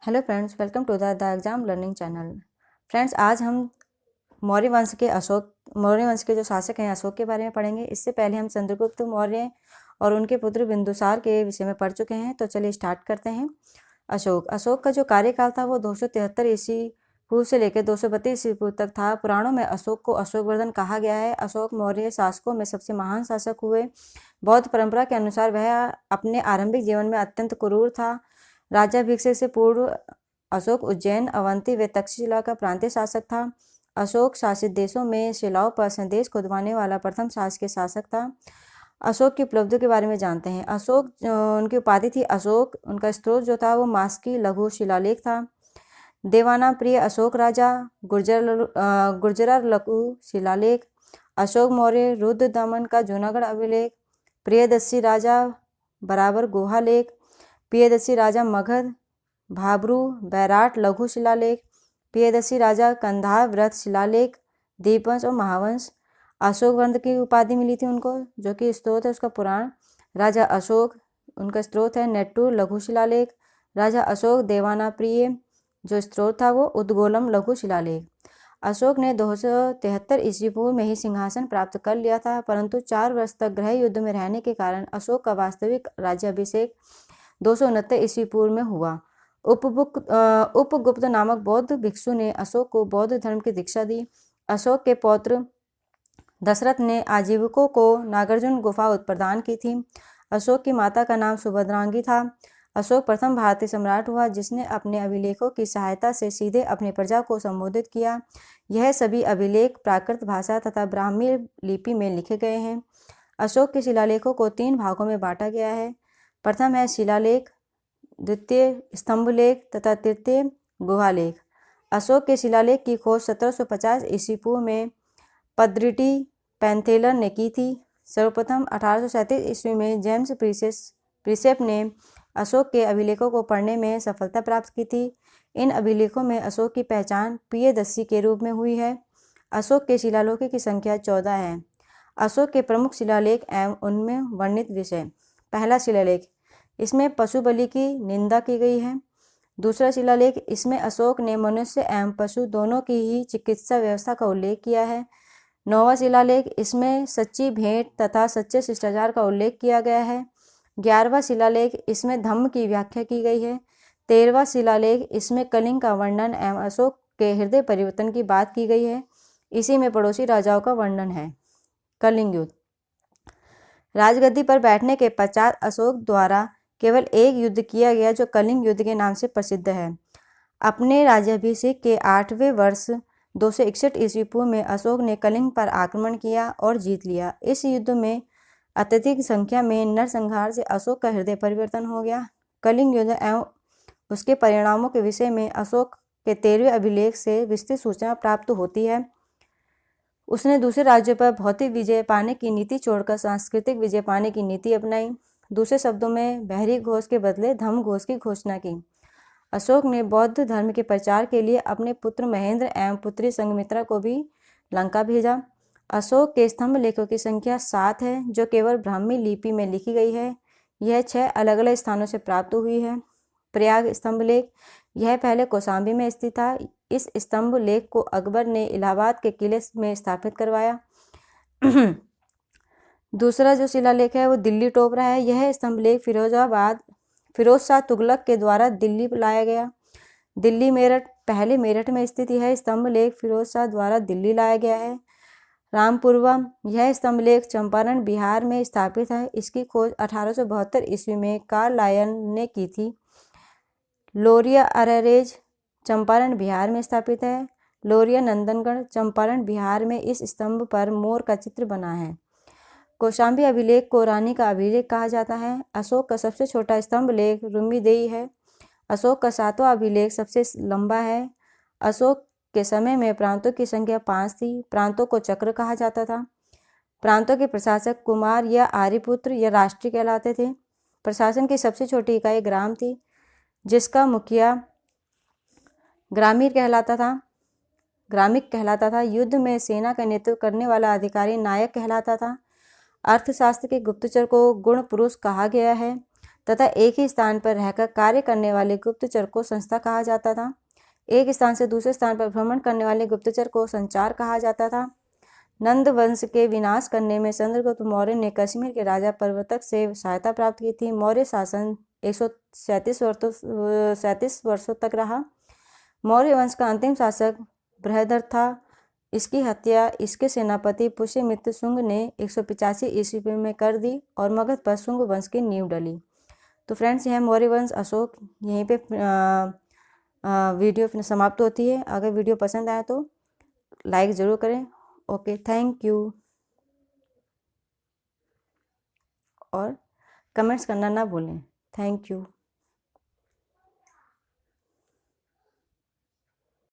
Hello friends, welcome to the exam learning channel. Friends, आज हम मौर्य वंश के जो शासक हैं अशोक के बारे में पढ़ेंगे। इससे पहले हम चंद्रगुप्त मौर्य और उनके पुत्र बिंदुसार के विषय में पढ़ चुके हैं। तो चलिए स्टार्ट करते हैं। अशोक का जो कार्यकाल था वो 273 ईस्वी पूर्व से लेकर 232 ईस्वी पूर्व तक था। पुराणों में अशोक को अशोकवर्धन कहा गया है। अशोक मौर्य शासकों में सबसे महान शासक हुए। बौद्ध परंपरा के अनुसार वह अपने आरंभिक जीवन में अत्यंत क्रूर था। राज्याभिषेक से पूर्व अशोक उज्जैन, अवंती व तक्षशिला का प्रांतीय शासक था। अशोक शासित देशों में शिलाओं पर संदेश खुदवाने वाला प्रथम शासकीय शासक था। अशोक की उपलब्धियों के बारे में जानते हैं। उनकी उपाधि थी अशोक। उनका स्त्रोत जो था वो मास्की लघु शिलालेख था। देवाना प्रिय अशोक राजा, गुर्जरा लघु शिलालेख, अशोक मौर्य रुद्र दमन का जूनागढ़ अभिलेख, प्रियदर्शी राजा बराबर गुहा लेख, प्रियदर्शी राजा मगध भाबरू बैराट लघु शिलालेख, प्रियदर्शी राजा कंधार व्रत शिलालेख, दीपवंश और महावंश। अशोक वंश की उपाधि मिली थी उनको, जो कि स्त्रोत है उसका पुराण। राजा अशोक, उनका स्त्रोत है नेट्टू लघु शिलालेख। राजा अशोक देवाना प्रिय, जो स्त्रोत था वो उद्गोलम लघु शिलालेख। अशोक ने 273 ईस्वी पूर्व में ही सिंहासन प्राप्त कर लिया था, परंतु 4 वर्ष तक गृह युद्ध में रहने के कारण अशोक का वास्तविक राज्याभिषेक 269 ईस्वी पूर्व में हुआ। उपगुप्त नामक बौद्ध भिक्षु ने अशोक को बौद्ध धर्म की दीक्षा दी। अशोक के पौत्र दशरथ ने आजीविकों को नागार्जुन गुफा प्रदान की थी। अशोक की माता का नाम सुभद्रांगी था। अशोक प्रथम भारतीय सम्राट हुआ जिसने अपने अभिलेखों की सहायता से सीधे अपनी प्रजा को संबोधित किया। यह सभी अभिलेख प्राकृत भाषा तथा ब्राह्मी लिपि में लिखे गए हैं। अशोक के शिलालेखों को 3 भागों में बांटा गया है। प्रथम है शिलालेख, द्वितीय स्तंभलेख तथा तृतीय गुहालेख। अशोक के शिलालेख की खोज 1750 ईस्वी पूर्व में पद्रिटी पैंथेलर ने की थी। सर्वप्रथम 1837 ईस्वी में जेम्स प्रिसेप ने अशोक के अभिलेखों को पढ़ने में सफलता प्राप्त की थी। इन अभिलेखों में अशोक की पहचान प्रियदर्शी के रूप में हुई है। अशोक के शिलालेखों की संख्या 14 है। अशोक के प्रमुख शिलालेख एवं उनमें वर्णित विषय। पहला शिलालेख, इसमें पशु बलि की निंदा की गई है। दूसरा शिलालेख, इसमें अशोक ने मनुष्य एवं पशु दोनों की ही चिकित्सा व्यवस्था का उल्लेख किया है। 9वां शिलालेख, इसमें सच्ची भेंट तथा सच्चे शिष्टाचार का उल्लेख किया गया है। 11वां शिलालेख, इसमें धम्म की व्याख्या की गई है। 13वां शिलालेख, इसमें कलिंग का वर्णन एवं अशोक के हृदय परिवर्तन की बात की गई है। इसी में पड़ोसी राजाओं का वर्णन है। कलिंग युद्ध। राजगद्दी पर बैठने के पश्चात अशोक द्वारा केवल एक युद्ध किया गया जो कलिंग युद्ध के नाम से प्रसिद्ध है। अपने राज्याभिषेक के 8वें वर्ष 261 ईस्वी पूर्व में अशोक ने कलिंग पर आक्रमण किया और जीत लिया। इस युद्ध में अत्यधिक संख्या में नरसंहार से अशोक का हृदय परिवर्तन हो गया। कलिंग युद्ध एवं उसके परिणामों के विषय में अशोक के 13वें अभिलेख से विस्तृत सूचना प्राप्त होती है। उसने दूसरे राज्यों पर भौतिक विजय पाने की नीति छोड़कर सांस्कृतिक विजय पाने की नीति अपनाई। दूसरे शब्दों में बहरी घोष के बदले धम्म घोष की घोषणा की। अशोक ने बौद्ध धर्म के प्रचार के लिए अपने पुत्र महेंद्र एवं पुत्री संघमित्रा को भी लंका भेजा। अशोक के स्तंभ लेखों की संख्या 7 है जो केवल ब्राह्मी लिपि में लिखी गई है। यह 6 अलग अलग स्थानों से प्राप्त हुई है। प्रयाग स्तंभ लेख, यह पहले कौशाम्बी में स्थित था। इस स्तंभ लेख को अकबर ने इलाहाबाद के किले में स्थापित करवाया। दूसरा जो शिलालेख है वो दिल्ली टोपरा है। यह स्तंभ लेख फिरोज शाह तुगलक के द्वारा दिल्ली लाया गया। दिल्ली मेरठ, पहले मेरठ में स्थित यह स्तंभ लेख फिरोज शाह द्वारा दिल्ली लाया गया है। रामपुरवा, यह स्तंभ लेख चंपारण बिहार में स्थापित है। इसकी खोज 1872 ईस्वी में कार्ल लायन ने की थी। लोरिया अररेज चंपारण बिहार में स्थापित है। लोरिया नंदनगढ़ चंपारण बिहार में इस स्तंभ पर मोर का चित्र बना है। कौशाम्बी अभिलेख को रानी का अभिलेख कहा जाता है। अशोक का सबसे छोटा स्तंभ लेख रुम्मीदेई है। अशोक का 7वां अभिलेख सबसे लंबा है। अशोक के समय में प्रांतों की संख्या 5 थी। प्रांतों को चक्र कहा जाता था। प्रांतों के प्रशासक कुमार या आर्यपुत्र या राष्ट्रीय कहलाते थे। प्रशासन की सबसे छोटी इकाई ग्राम थी जिसका मुखिया ग्रामीण ग्रामिक कहलाता था। युद्ध में सेना का नेतृत्व करने वाला अधिकारी नायक कहलाता था। अर्थशास्त्र के गुप्तचर को गुण पुरुष कहा गया है तथा एक ही स्थान पर रहकर कार्य करने वाले गुप्तचर को संस्था कहा जाता था। एक स्थान से दूसरे स्थान पर भ्रमण करने वाले गुप्तचर को संचार कहा जाता था। नंद वंश के विनाश करने में चंद्रगुप्त मौर्य ने कश्मीर के राजा प्रवर्तक से सहायता प्राप्त की थी। मौर्य शासन 137 वर्षों तक रहा। मौर्य वंश का अंतिम शासक बृहदर था। इसकी हत्या इसके सेनापति पुष्यमित्र शुंग ने 185 ईस्वी में कर दी और मगध पर शुंग वंश की नींव डली। तो फ्रेंड्स, यह मौर्य वंश अशोक यहीं पे वीडियो समाप्त होती है। अगर वीडियो पसंद आया तो लाइक ज़रूर करें। Okay, thank you. और कमेंट्स करना ना भूलें। Thank you.